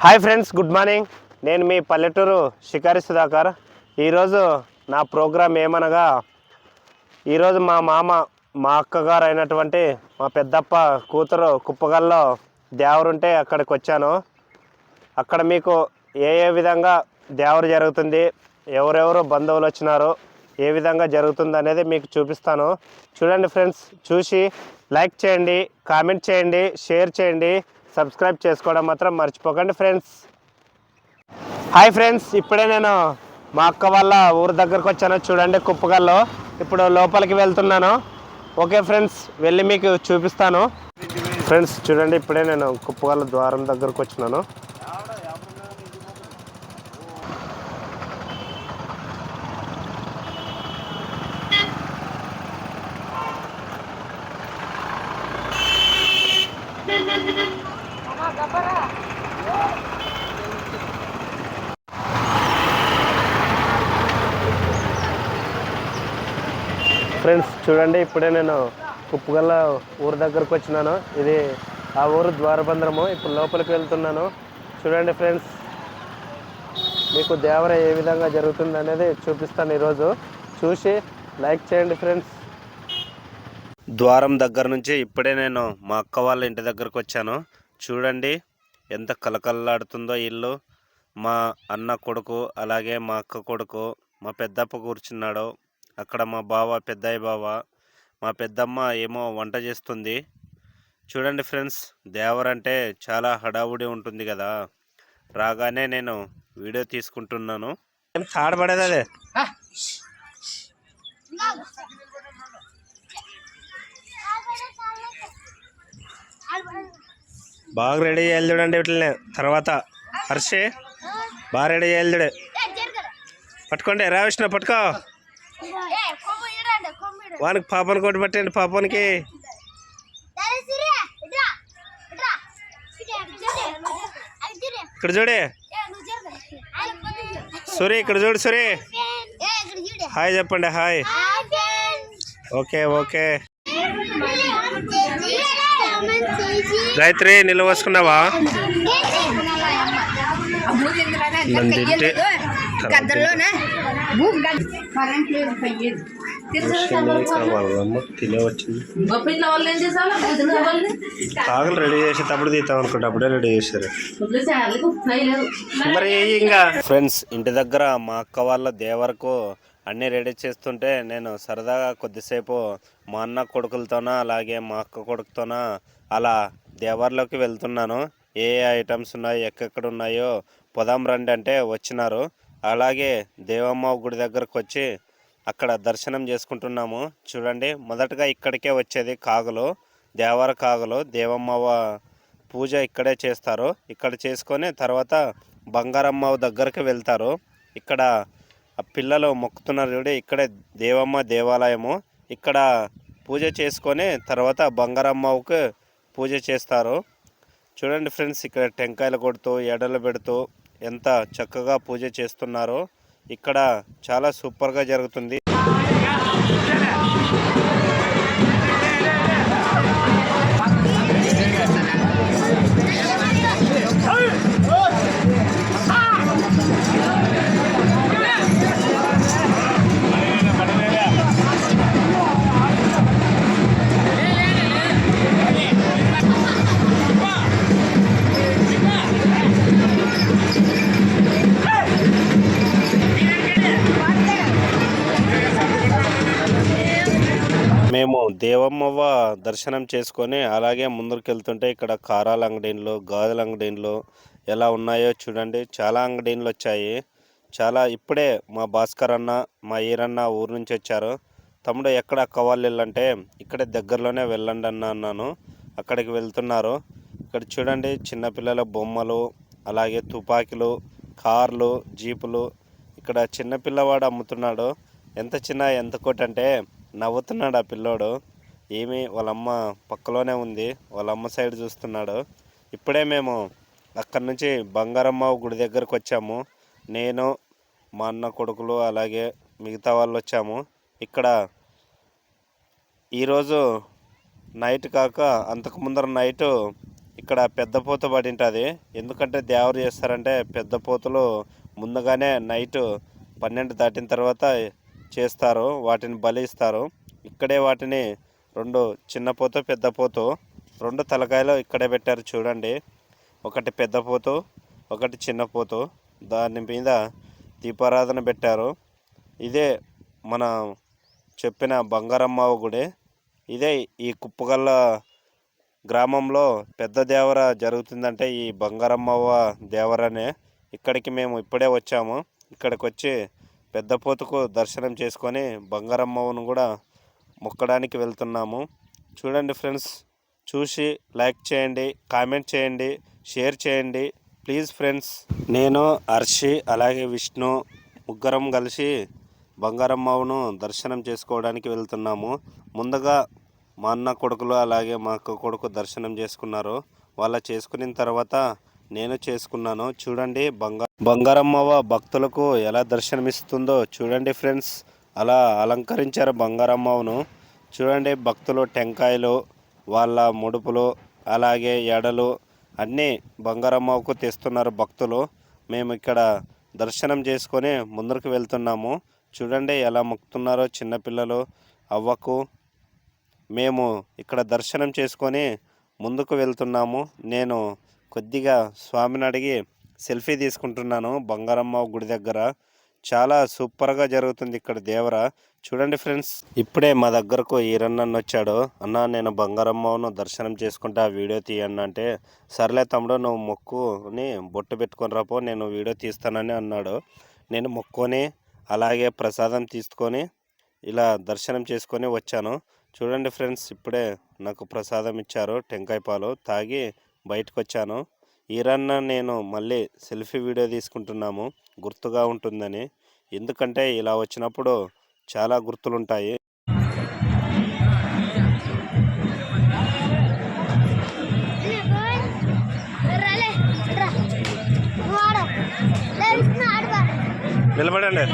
Hi friends, good morning. నేను మీ పల్లెటూరు షికారి సుధాకర్. ఈరోజు నా ప్రోగ్రాం ఏమనగా, ఈరోజు మా మామ, మా అక్కగారు అయినటువంటి మా పెద్దప్ప కూతురు కుప్పగల్లో దేవరుంటే అక్కడికి వచ్చాను. అక్కడ మీకు ఏ విధంగా దేవరు జరుగుతుంది, ఎవరెవరు బంధువులు వచ్చినారు, ఏ విధంగా జరుగుతుంది అనేది మీకు చూపిస్తాను. చూడండి ఫ్రెండ్స్, చూసి లైక్ చేయండి, కామెంట్ చేయండి, షేర్ చేయండి, సబ్స్క్రైబ్ చేసుకోవడం మాత్రం మర్చిపోకండి ఫ్రెండ్స్. హాయ్ ఫ్రెండ్స్, ఇప్పుడే నేను మా అక్క వాళ్ళ ఊరు దగ్గరకు వచ్చాను. చూడండి కుప్పగల్లో. ఇప్పుడు లోపలికి వెళ్తున్నాను. ఓకే ఫ్రెండ్స్, వెళ్ళి మీకు చూపిస్తాను. ఫ్రెండ్స్ చూడండి, ఇప్పుడే నేను కుప్పగల్ల ద్వారం దగ్గరకు వచ్చినాను. ఫ్రెండ్స్ చూడండి, ఇప్పుడే నేను కుప్పగల్ల ఊరు దగ్గరకు వచ్చినాను. ఇది ఆ ఊరు ద్వారబంధము. ఇప్పుడు లోపలికి వెళ్తున్నాను. చూడండి ఫ్రెండ్స్, మీకు దేవర ఏ విధంగా జరుగుతుంది అనేది చూపిస్తాను ఈరోజు. చూసి లైక్ చేయండి ఫ్రెండ్స్. ద్వారం దగ్గర నుంచి ఇప్పుడే నేను మా అక్క వాళ్ళ ఇంటి దగ్గరకు వచ్చాను. చూడండి ఎంత కలకల్లాడుతుందో ఇల్లు. మా అన్న కొడుకు, అలాగే మా అక్క కొడుకు, మా పెద్దప్ప కూర్చున్నాడు. అక్కడ మా బావ, పెద్దయ్య బావ, మా పెద్దమ్మ ఏమో వంట చేస్తుంది. చూడండి ఫ్రెండ్స్, దేవరంటే చాలా హడావుడి ఉంటుంది కదా. రాగానే నేను వీడియో తీసుకుంటున్నాను. ఏం తాడబడేది అదే. బాగా రెడీ చేయాలి చూడండి వీటిని. తర్వాత హర్షే బాగా రెడీ చేయాలి చూడే. పట్టుకోండి, రావిష్ణ పట్టుకో. వానికి పాపని కొట్టి పట్టండి. పాపానికి ఇక్కడ చూడే. సూరి ఇక్కడ చూడు. సూరి హాయ్ చెప్పండి. హాయ్. Okay okay. గాయత్రి నిల్వ పోసుకున్నావా? తినే వచ్చింది. కాగలు రెడీ చేసేటప్పుడు తీద్దాం అనుకుంటే అప్పుడే రెడీ చేశారు. మరి ఇంకా ఫ్రెండ్స్, ఇంటి దగ్గర మా అక్క వాళ్ళ దేవరకు అన్నీ రెడీ చేస్తుంటే నేను సరదాగా కొద్దిసేపు మా అన్న కొడుకులతోన, అలాగే మా అక్క కొడుకుతోన అలా దేవర్లోకి వెళ్తున్నాను. ఏ ఐటమ్స్ ఉన్నాయో, ఎక్కడెక్కడ ఉన్నాయో పొదాం రండి అంటే వచ్చినారు. అలాగే దేవమ్మ గుడి దగ్గరకు వచ్చి అక్కడ దర్శనం చేసుకుంటున్నాము. చూడండి, మొదటగా ఇక్కడికే వచ్చేది కాగులు, దేవర కాగులు. దేవమ్మ పూజ ఇక్కడే చేస్తారు. ఇక్కడ చేసుకొని తర్వాత బంగారమ్మ దగ్గరికి వెళ్తారు. ఇక్కడ పిల్లలు మొక్కుతున్నారు చూడండి. ఇక్కడే దేవమ్మ దేవాలయము. ఇక్కడ పూజ చేసుకొని తర్వాత బంగారమ్మకు పూజ చేస్తారు. చూడండి ఫ్రెండ్స్, ఇక్కడ టెంకాయలు కొడుతూ, ఎడలు పెడుతూ ఎంత చక్కగా పూజ చేస్తున్నారో. ఇక్కడ చాలా సూపర్గా జరుగుతుంది. మేము దేవమ్మవ్వ దర్శనం చేసుకొని అలాగే ముందుకు వెళ్తుంటే ఇక్కడ కారాల అంగడీలు, గాజుల అంగడీలు ఎలా ఉన్నాయో చూడండి. చాలా అంగడీలు వచ్చాయి. చాలా ఇప్పుడే మా భాస్కర్ అన్న, మా ఈరన్న ఊరు నుంచి వచ్చారు. తమ్ముడు ఎక్కడ అక్క వాళ్ళు వెళ్ళంటే ఇక్కడే దగ్గరలోనే వెళ్ళండి అన్నాను. అక్కడికి వెళ్తున్నారు. ఇక్కడ చూడండి, చిన్నపిల్లల బొమ్మలు, అలాగే తుపాకీలు, కార్లు, జీపులు. ఇక్కడ చిన్నపిల్లవాడు అమ్ముతున్నాడు. ఎంత చిన్న ఎంత కోటి అంటే నవ్వుతున్నాడు ఆ పిల్లోడు. ఏమి వాళ్ళమ్మ పక్కలోనే ఉంది, వాళ్ళమ్మ సైడ్ చూస్తున్నాడు. ఇప్పుడే మేము అక్కడి నుంచి బంగారమ్మ గుడి దగ్గరకు వచ్చాము. నేను, మా అన్న కొడుకులు, అలాగే మిగతా వాళ్ళు వచ్చాము. ఇక్కడ ఈరోజు నైట్ కాక అంతకు ముందర నైటు ఇక్కడ పెద్ద పోత పడి ఉంటుంది. ఎందుకంటే దేవరు చేస్తారంటే పెద్ద పోతులు ముందుగానే నైట్ 12 దాటిన తర్వాత చేస్తారు, వాటిని బలి ఇస్తారు. ఇక్కడే వాటిని 2 చిన్న పోతు పెద్ద పోతు 2 తలకాయలు ఇక్కడే పెట్టారు చూడండి. ఒకటి పెద్ద పోతు, ఒకటి చిన్న పోతు. దాని మీద దీపారాధన పెట్టారు. ఇదే మన చెప్పిన బంగారమ్మ గుడి. ఇదే ఈ కుప్పగల్ల గ్రామంలో పెద్ద దేవర జరుగుతుందంటే ఈ బంగారమ్మవ్వ దేవరనే. ఇక్కడికి మేము ఇప్పుడే వచ్చాము. ఇక్కడికి వచ్చి పెద్ద పోతుకు దర్శనం చేసుకొని బంగారమ్మవ్వను కూడా మొక్కడానికి వెళ్తున్నాము. చూడండి ఫ్రెండ్స్, చూసి లైక్ చేయండి, కామెంట్ చేయండి, షేర్ చేయండి ప్లీజ్ ఫ్రెండ్స్. నేను హర్షి అలాగే విష్ణు ముగ్గురం కలిసి బంగారమ్మవ్వను దర్శనం చేసుకోవడానికి వెళ్తున్నాము. ముందుగా మా అన్న కొడుకులు అలాగే మా అక్క కొడుకు దర్శనం చేసుకున్నారు. వాళ్ళ చేసుకున్న తర్వాత నేను చేసుకున్నాను. చూడండి బంగారమ్మవ్వ భక్తులకు ఎలా దర్శనమిస్తుందో చూడండి ఫ్రెండ్స్. అలా అలంకరించారు బంగారమ్మవ్వను. చూడండి భక్తులు టెంకాయలు, వాళ్ళ ముడుపులు అలాగే ఎడలు అన్నీ బంగారమ్మవ్వకు తెస్తున్నారు భక్తులు. మేము ఇక్కడ దర్శనం చేసుకొని ముందరకు వెళ్తున్నాము. చూడండి ఎలా మొక్కుతున్నారో చిన్నపిల్లలు అవ్వకు. మేము ఇక్కడ దర్శనం చేసుకొని ముందుకు వెళ్తున్నాము. నేను కొద్దిగా స్వామిని అడిగి సెల్ఫీ తీసుకుంటున్నాను బంగారమ్మ గుడి దగ్గర. చాలా సూపర్గా జరుగుతుంది ఇక్కడ దేవర. చూడండి ఫ్రెండ్స్, ఇప్పుడే మా దగ్గరకు ఈరన్న వచ్చాడు. అన్న నేను బంగారమ్మను దర్శనం చేసుకుంటే ఆ వీడియో తీయన్న అంటే, సర్లే తమ్ముడు నువ్వు మొక్కుని బొట్టు పెట్టుకొని రాపో నేను వీడియో తీస్తానని అన్నాడు. నేను మొక్కుని అలాగే ప్రసాదం తీసుకొని ఇలా దర్శనం చేసుకొని వచ్చాను. చూడండి ఫ్రెండ్స్, ఇప్పుడే నాకు ప్రసాదం ఇచ్చారు, టెంకాయ పాలు తాగి బయటకు వచ్చాను. ఈరన్న నేను మళ్ళీ సెల్ఫీ వీడియో తీసుకుంటున్నాము గుర్తుగా ఉంటుందని. ఎందుకంటే ఇలా వచ్చినప్పుడు చాలా గుర్తులుంటాయి. నిలబడండి,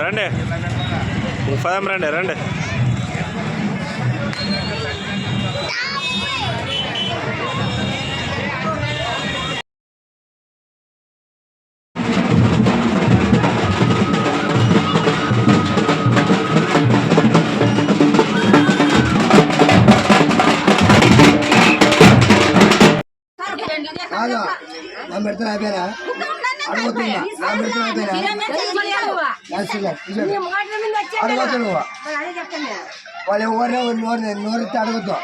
రండి పదం రండి రండి. పెడతాను అయిపోయినా అడుగుతున్నా అడుగుతాను వాళ్ళు ఎవరిని నోరెత్తి అడుగుతాం.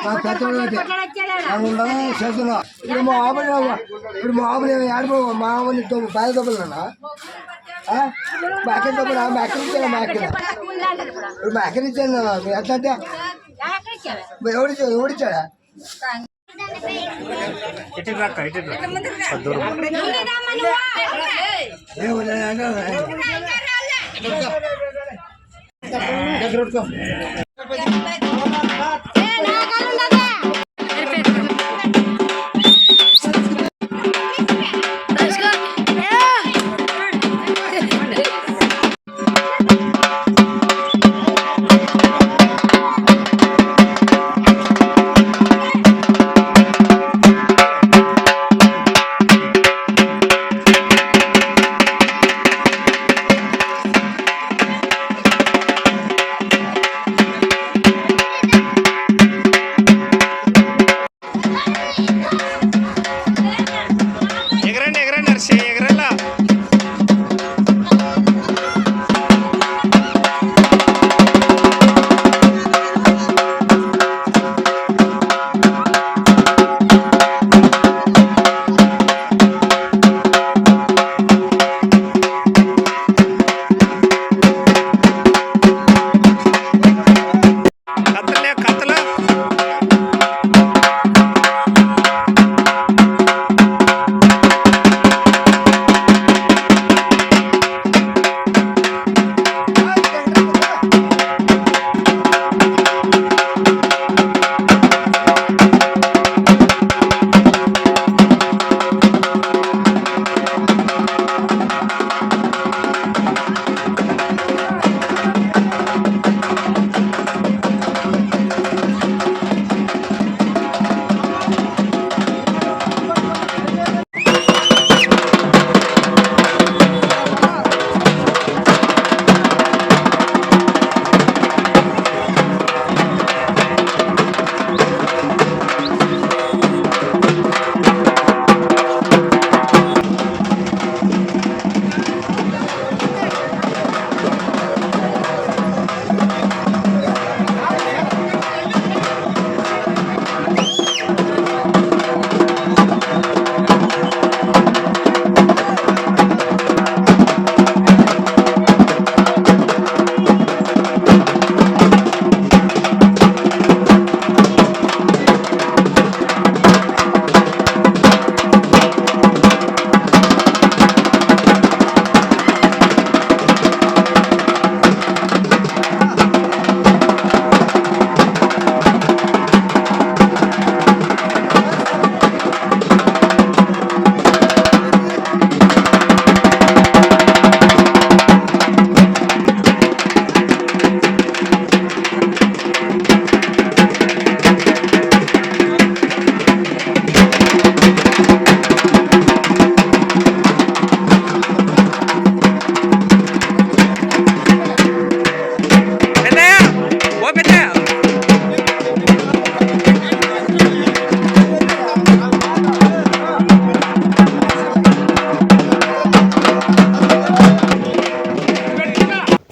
నా పెద్దలు చేస్తున్నా. ఇప్పుడు మా ఆవులు ఏడుపు మా ఆవుని బాధ దొబ్బలన్నా మేకని దొబ్బలా మేకని ఇచ్చాను ఇప్పుడు మేకని ఇచ్చాను. ఎట్లా అంటే ఎవడిచ్చాడా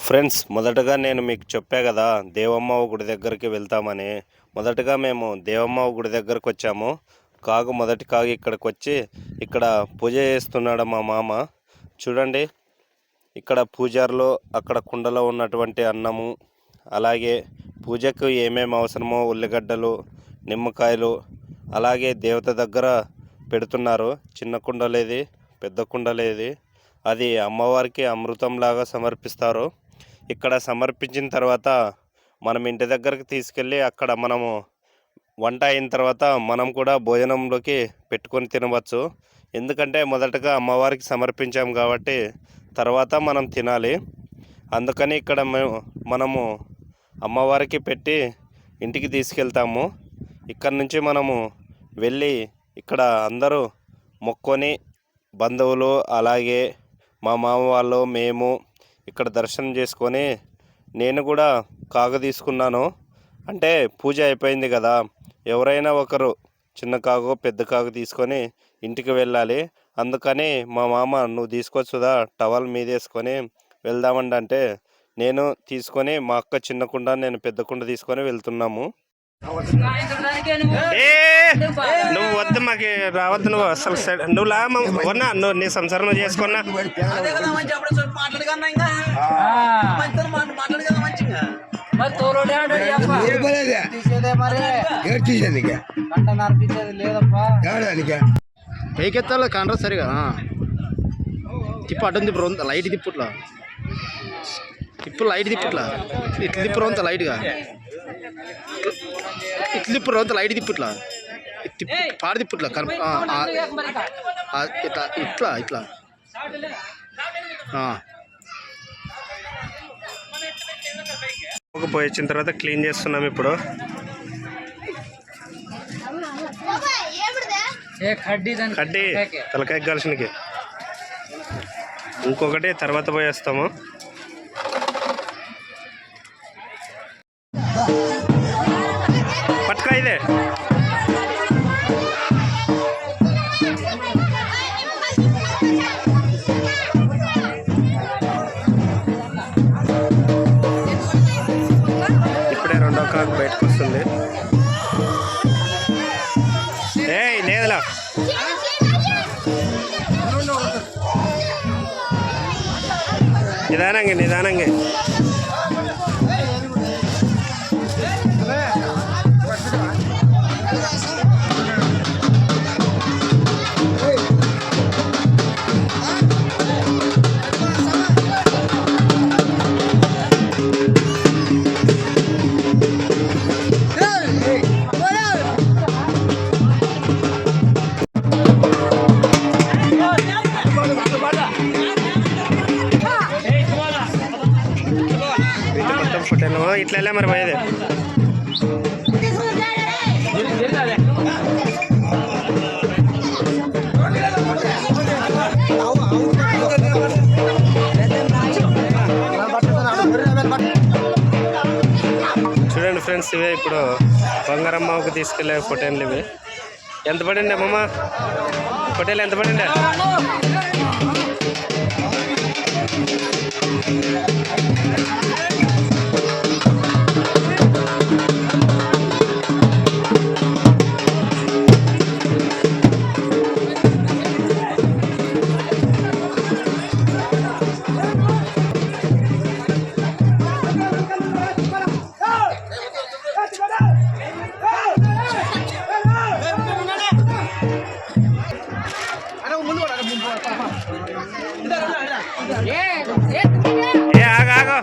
ఫ్రెండ్స్, మొదటగా నేను మీకు చెప్పా కదా దేవమ్మ గుడి దగ్గరికి వెళ్తామని. మొదటగా మేము దేవమ్మ గుడి దగ్గరకు వచ్చాము. మొదటి కాగు ఇక్కడికి వచ్చి ఇక్కడ పూజ చేస్తున్నాడు మా మామ. చూడండి, ఇక్కడ పూజారులు అక్కడ కుండలో ఉన్నటువంటి అన్నము, అలాగే పూజకు ఏమేమి అవసరమో ఉల్లిగడ్డలు, నిమ్మకాయలు, అలాగే దేవత దగ్గర పెడుతున్నారు. చిన్న కుండలేది, పెద్ద కుండలేది, అది అమ్మవారికి అమృతంలాగా సమర్పిస్తారు. ఇక్కడ సమర్పించిన తర్వాత మనం ఇంటి దగ్గరకు తీసుకెళ్ళి అక్కడ మనము వంట అయిన తర్వాత మనం కూడా భోజనంలోకి పెట్టుకొని తినవచ్చు. ఎందుకంటే మొదటగా అమ్మవారికి సమర్పించాం కాబట్టి తర్వాత మనం తినాలి. అందుకని ఇక్కడ మనము అమ్మవారికి పెట్టి ఇంటికి తీసుకెళ్తాము. ఇక్కడ నుంచి మనము వెళ్ళి ఇక్కడ అందరూ మొక్కొని బంధువులు, అలాగే మా మామ వాళ్ళు, మేము ఇక్కడ దర్శనం చేసుకొని, నేను కూడా కాగు తీసుకున్నాను. అంటే పూజ అయిపోయింది కదా, ఎవరైనా ఒకరు చిన్న కాగు పెద్ద కాగు తీసుకొని ఇంటికి వెళ్ళాలి. అందుకని మా మామ నువ్వు తీసుకొచ్చుదా టవల్ మీదేసుకొని వెళ్దామండి అంటే నేను తీసుకొని మా అక్క చిన్న కుండ, నేను పెద్ద కుండ తీసుకొని వెళ్తున్నాము. నువ్వు వద్దు, మాకు రావద్దు, నువ్వు అసలు నువ్వు లాన్నా, నువ్వు నీ సంసారం నువ్వు చేసుకున్నా. పైకెత్తాలి కాండ్రా సరిగా తిప్పు, అడ్డం తిప్పు, లైట్ తిప్పుట్లా తిప్పు, లైట్ తిప్పుట్లా, ఇట్లా తిప్పు రొంత లైట్గా, ఇట్లా తిప్పు రొంత లైట్ తిప్పుట్లా, తిప్పు పాడు తిప్పుట్లా, ఇట్లా ఇట్లా ఇట్లా పోయి వచ్చిన తర్వాత క్లీన్ చేస్తున్నాం ఇప్పుడు. కడ్డీ తలకాయ కలిసినకి ఇంకొకటి తర్వాత పోయేస్తాము. పట్టుకా ఇదే ఇప్పుడే రెండో కాకు బయటకు వస్తుంది. లేదులా నిదానంగా నిదానంగా ఇట్లా మరి పోయేది. చూడండి ఫ్రెండ్స్, ఇవే ఇప్పుడు బంగారమ్మకు తీసుకెళ్ళే పొటేన్లు. ఇవి ఎంత పడింది అమ్మమ్మ? పొటేలు ఎంత పడింది? ఆగా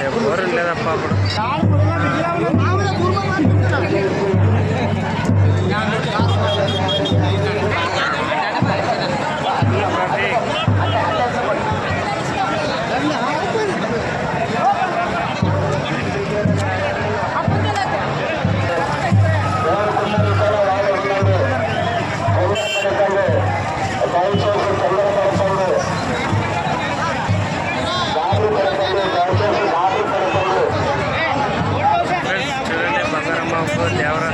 ఎవరు లేదప్ప అప్పుడు. చూడండి బంగారమ్మ దేవర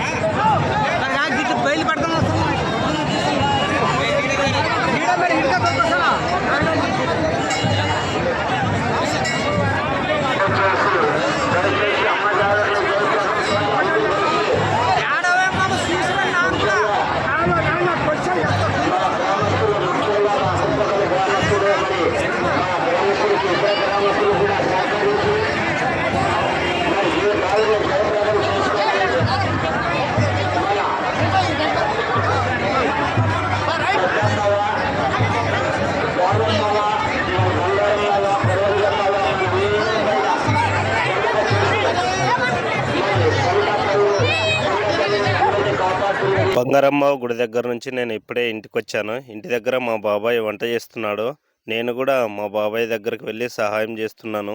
బంగారమ్మ గుడి దగ్గర నుంచి నేను ఇప్పుడే ఇంటికి వచ్చాను. ఇంటి దగ్గర మా బాబాయ్ వంట చేస్తున్నాడు. నేను కూడా మా బాబాయ్ దగ్గరికి వెళ్ళి సహాయం చేస్తున్నాను.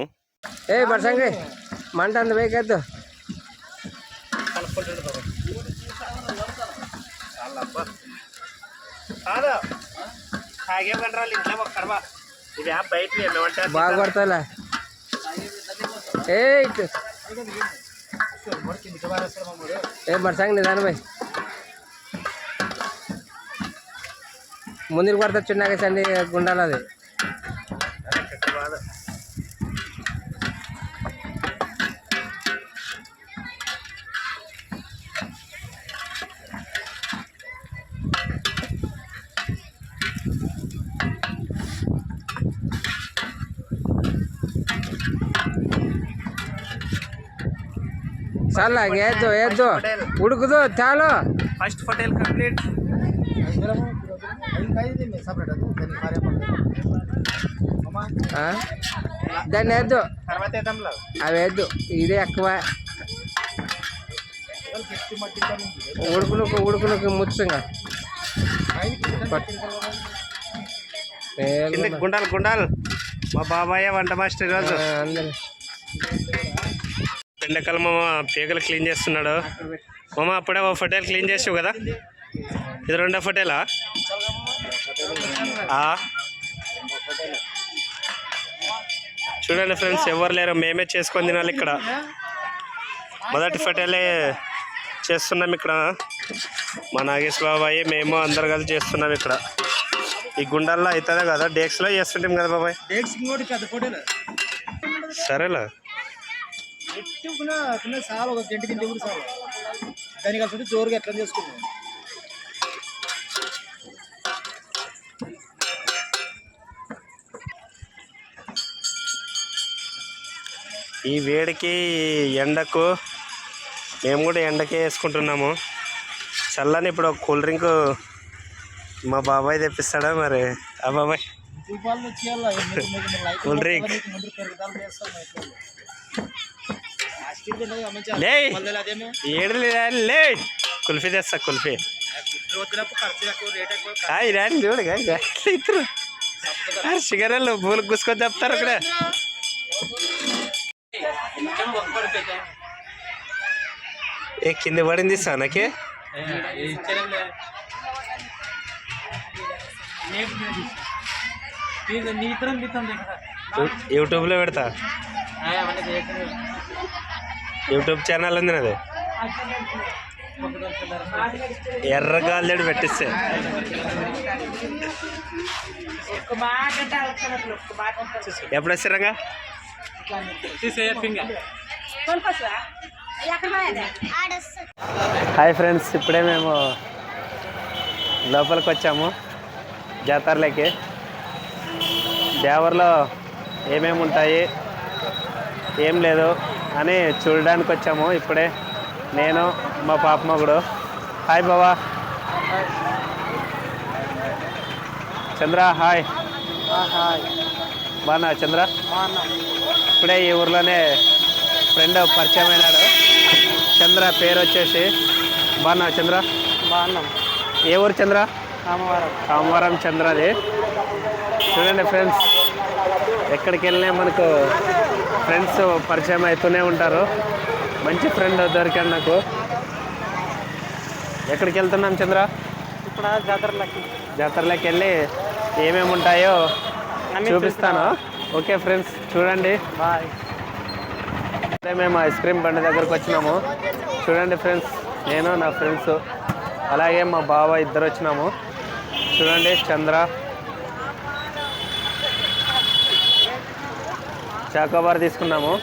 ఏ బర్సంగి మంట అంత వేయద్దు. బాగా పడతా ఏ బర్సంగి నిదానం పోయి ముందుకు పడతా చిన్నగా చండి గుండాలి అది. చాలా వేద్దు వేద్దు ఉడుకుదు చాలు. First hotel complete. దాన్ని వేద్దు అవి వేద్దు ఇదే ఎక్కువ ఉడుకులకు ముచ్చంగా గుండాలు గుండాలు మా బాబాయ్ వంట మాస్టర్ రోజు ఎండాకాలం మామ పీకలు క్లీన్ చేస్తున్నాడు. మామ అప్పుడే ఓ హోటల్ క్లీన్ చేసావు కదా, ఇది రెండో హోటలా? చూడండి ఫ్రెండ్స్, ఎవరు లేరు, మేమే చేసుకొని తినాలి ఇక్కడ. మొదటి హోటలే చేస్తున్నాం ఇక్కడ. మా నాగేశ్ బాబాయ్ మేము అందరు కలిసి చేస్తున్నాం ఇక్కడ. ఈ గుండల్లో అవుతుందా కదా, డేక్స్లో చేస్తుంటాం కదా బాబాయ్. సరేలా చాలా ఒక గంట కింద కూడా చాలా దాని కలిసి జోరుగా ఎట్లా చేసుకుంటాం. ఈ వేడికి ఎండకు మేము కూడా ఎండకే వేసుకుంటున్నాము. చల్లని ఇప్పుడు ఒక కూల్ డ్రింక్ మా బాబాయ్ తెప్పిస్తాడా మరి? ఆ బాబాయ్ కూల్ డ్రింక్ ఏడు లే, కుల్ఫీ తెస్తా కుల్ఫీ. రాని చూడగా ఇద్దరు షుగర్లు పూలు కూసుకొని చెప్తారు అక్కడ. ఏ కింద పడింది సానకి యూట్యూబ్లో పెడతా. యూట్యూబ్ ఛానల్ ఉంది నాది. ఎర్రగాల్లేడు పెట్టిస్తే ఎప్పుడు వచ్చారంగా? హాయ్ ఫ్రెండ్స్, ఇప్పుడే మేము లోపలికి వచ్చాము జాతరలోకి. దేవర్లో ఏమేమి ఉంటాయి ఏం లేదు అని చూడడానికి వచ్చాము ఇప్పుడే, నేను మా పాప మగుడు. హాయ్ బావా. చంద్ర హాయ్. బాగున్నా చంద్ర? ఇప్పుడే ఈ ఊర్లోనే ఫ్రెండ్ పరిచయం అయినాడు. చంద్ర పేరు వచ్చేసి. బాగున్నా చంద్ర? బాగున్నాం. ఏ ఊరు చంద్ర? కామవరం. కామవరం చంద్రది. చూడండి ఫ్రెండ్స్, ఎక్కడికి వెళ్ళినా మనకు ఫ్రెండ్స్ పరిచయం అవుతూనే ఉంటారు. మంచి ఫ్రెండ్ దొరికాడు నాకు. ఎక్కడికి వెళ్తున్నాం చంద్ర? ఇప్పుడు జాతరలోకి వెళ్ళి ఏమేమి ఉంటాయో చూపిస్తాను. ఓకే ఫ్రెండ్స్, చూడండి. బాయ్. అదే మేము ఐస్ క్రీమ్ బండి దగ్గరకు వచ్చినాము. చూడండి ఫ్రెండ్స్, నేను నా ఫ్రెండ్స్ అలాగే మా బావ ఇద్దరు వచ్చినాము. చూడండి చంద్ర. చాకోబార్ తీసుకున్నాము.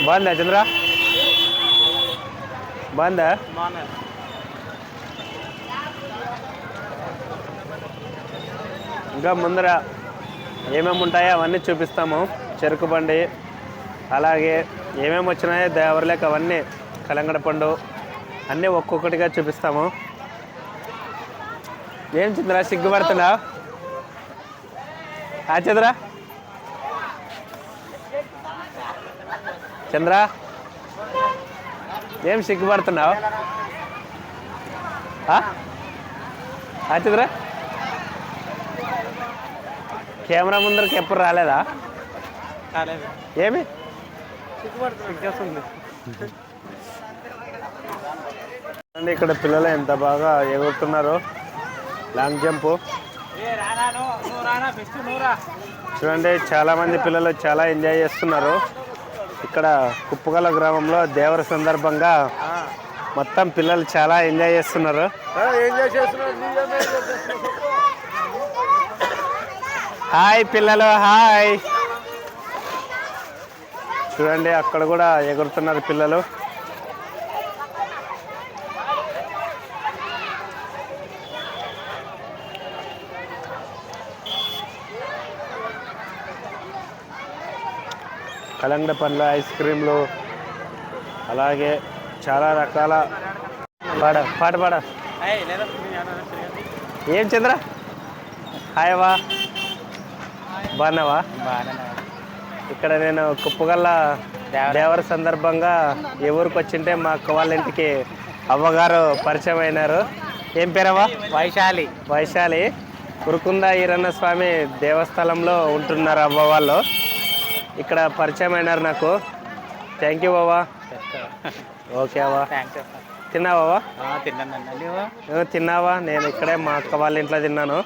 బాగుందా చంద్ర? బాగుందా? ఇంకా ముందర ఏమేమి ఉంటాయో అవన్నీ చూపిస్తాము. చెరుకు బండి, అలాగే ఏమేమి వచ్చినాయో దేవరలేక అవన్నీ, కలంగడ పండు అన్నీ ఒక్కొక్కటిగా చూపిస్తాము. ఏం చంద్ర సిగ్గుపడుతున్నావు? చంద్ర చంద్ర ఏం సిగ్గుపడుతున్నావు? చంద్ర కెమెరా ముందరికి ఎప్పుడు రాలేదా? ఏమి ఇక్కడ పిల్లలు ఎంత బాగా ఎగురుతున్నారు. లాంగ్ జంప్ చూడండి. చాలామంది పిల్లలు చాలా ఎంజాయ్ చేస్తున్నారు. ఇక్కడ కుప్పగల గ్రామంలో దేవర సందర్భంగా మొత్తం పిల్లలు చాలా ఎంజాయ్ చేస్తున్నారు. హాయ్ పిల్లలు, హాయ్. చూడండి అక్కడ కూడా ఎగురుతున్నారు పిల్లలు. కలంగడ పండ్ల ఐస్ క్రీమ్లు, అలాగే చాలా రకాల పాట పాడ. ఏం చంద్ర? హాయ్ వా, బాగున్నావా? ఇక్కడ నేను కుప్పగల్ల దేవర సందర్భంగా ఏ ఊరికి వచ్చింటే మా అక్క వాళ్ళ ఇంటికి అవ్వగారు పరిచయం అయినారు. ఏం పేరవ్వా? వైశాలి. వైశాలి. కురుకుంద ఈరన్న స్వామి దేవస్థలంలో ఉంటున్నారు అవ్వ వాళ్ళు. ఇక్కడ పరిచయం అయినారు నాకు. థ్యాంక్ యూ బావా. ఓకే అవ్వా. తిన్నావా? తిన్నావా? నేను ఇక్కడే మా అక్క వాళ్ళ ఇంట్లో తిన్నాను.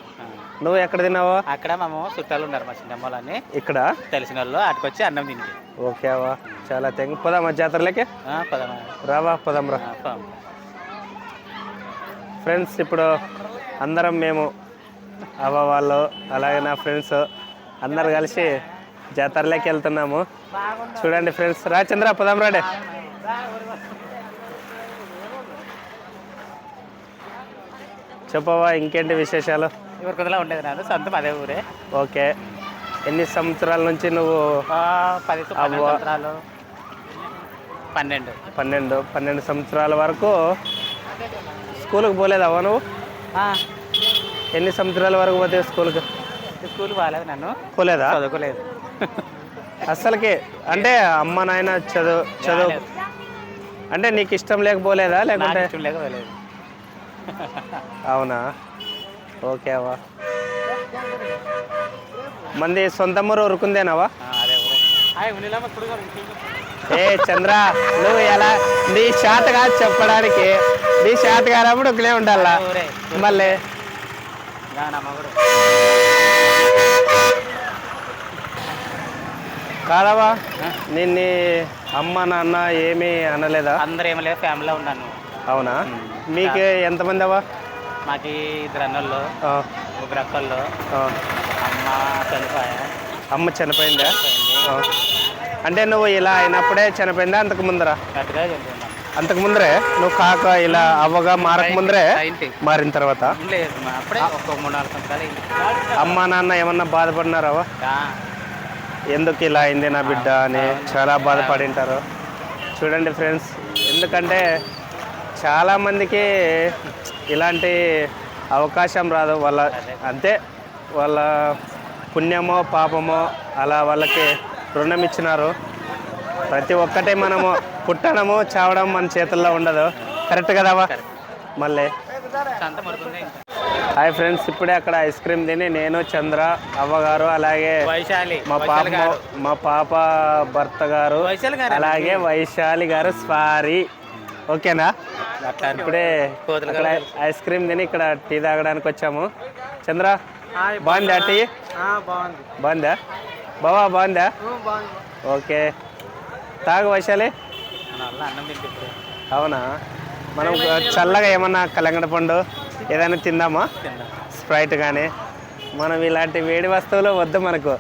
నువ్వు ఎక్కడ తిన్నావా? అక్కడ మేము చుట్టాలు ఉన్నారు మా చిన్నమ్మలని. ఇక్కడ తెలిసిన వాళ్ళు అటుకొచ్చి అన్నం తింది. ఓకే అవ్వా, చాలా థ్యాంక్. పోదామా జాతరలకి? రావా, పోదాం రా. ఫ్రెండ్స్, ఇప్పుడు అందరం మేము అవ్వ వాళ్ళు అలాగే నా ఫ్రెండ్స్ అందరు కలిసి జాతరలోకి వెళ్తున్నాము. చూడండి ఫ్రెండ్స్. రా చంద్ర, పోదాం రాడే. చెప్పవా, ఇంకేంటి విశేషాలు? ఎవరికొందలా ఉండేది నాది సొంతం అదే ఊరే. ఓకే. ఎన్ని సంవత్సరాల నుంచి నువ్వు? 10 సంవత్సరాలు. 12 సంవత్సరాల వరకు స్కూల్కి పోలేదావా నువ్వు? ఎన్ని సంవత్సరాల వరకు పోతే స్కూల్కి? స్కూల్కి పోలేదు, నన్ను పోలేదా? చదువుకోలేదు అసలుకి. అంటే అమ్మ నాయన చదువు అంటే నీకు ఇష్టం లేకపోలేదా లేకుంటే? లేకపోలేదు. అవునా? ఓకే అవ్వా. మంది సొంత ఊరు ఉరుకుందేనావా? ఏ చంద్ర, నువ్వు ఎలా నీ శాత కాదు చెప్పడానికి. నీ శాత కానప్పుడు ఒకలే ఉండాలా మళ్ళీ. కాదవా, నిన్ను అమ్మ నాన్న ఏమీ అనలేదా? అందరూ ఏమీ లేదు, ఫ్యామిలీలో ఉన్నాను. అవునా? మీకు ఎంతమంది అవ్వా? మాకు 2 అన్నోళ్ళు, 1 అక్కళ్ళు. అమ్మ చనిపోయిందా? అంటే నువ్వు ఇలా అయినప్పుడే చనిపోయిందా అంతకు ముందరా? అంతకు ముందరే నువ్వు కాక ఇలా అవ్వగా మారక ముందరే మారిన తర్వాత? అమ్మ నాన్న ఏమన్నా బాధపడినారావా? ఎందుకు ఇలా అయింది నా బిడ్డ అని చాలా బాధపడింటారు. చూడండి ఫ్రెండ్స్, ఎందుకంటే చాలామందికి ఇలాంటి అవకాశం రాదు. వాళ్ళ అంతే, వాళ్ళ పుణ్యమో పాపమో అలా వాళ్ళకి రుణం ఇచ్చినారు. ప్రతి ఒక్కటే మనము పుట్టడము చావడం మన చేతుల్లో ఉండదు. కరెక్ట్ కదావా? మళ్ళీ హాయ్ ఫ్రెండ్స్, ఇప్పుడే అక్కడ ఐస్ క్రీమ్ తిని నేను, చంద్ర, అవ్వగారు, అలాగే మా పాప భర్త గారు, అలాగే వైశాలి గారు స్వారీ. ఓకేనా? ఇప్పుడే అక్కడ ఐస్ క్రీమ్ తిని ఇక్కడ టీ తాగడానికి వచ్చాము. చంద్ర బాగుందా టీ? బాగుందా బావా? బాగుందా? ఓకే, తాగు వైశాలి. అవునా? మనం చల్లగా ఏమన్నా కలంగడ పండు ఏదైనా తిందామా? స్ప్రైట్ కానీ. మనం ఇలాంటి వేడి వస్తువులు వద్దు మనకు.